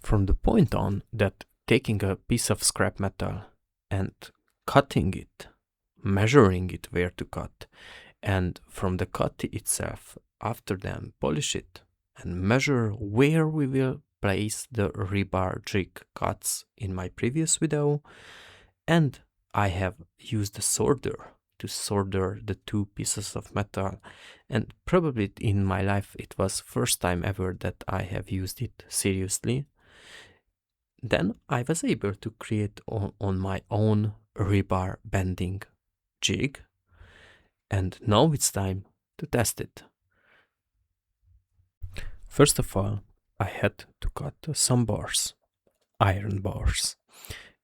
From the point on that taking a piece of scrap metal and cutting it, measuring it where to cut, and from the cut itself, after then polish it and measure where we will place the rebar jig cuts in my previous video, and I have used a sorter to solder the two pieces of metal, and probably in my life it was first time ever that I have used it seriously. Then I was able to create on my own rebar bending jig, and now it's time to test it. First of all, I had to cut some bars, iron bars,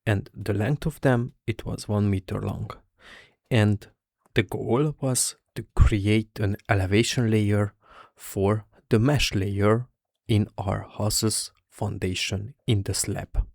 and the length of them, it was 1 meter long. And the goal was to create an elevation layer for the mesh layer in our house's foundation in the slab.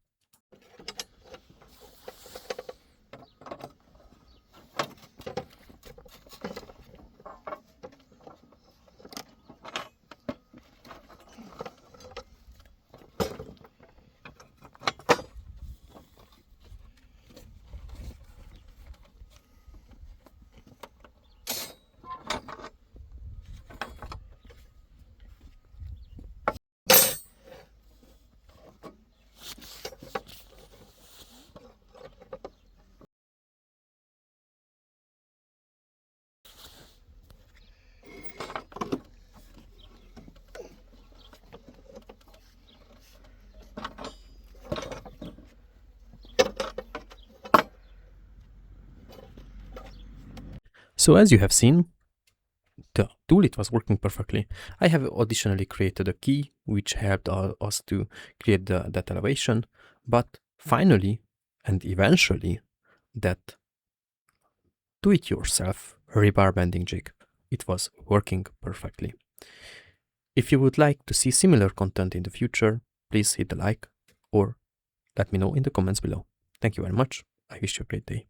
So as you have seen, the tool, it was working perfectly. I have additionally created a key which helped us to create that elevation, but finally and eventually that do-it-yourself rebar bending jig, it was working perfectly. If you would like to see similar content in the future, please hit the like or let me know in the comments below. Thank you very much. I wish you a great day.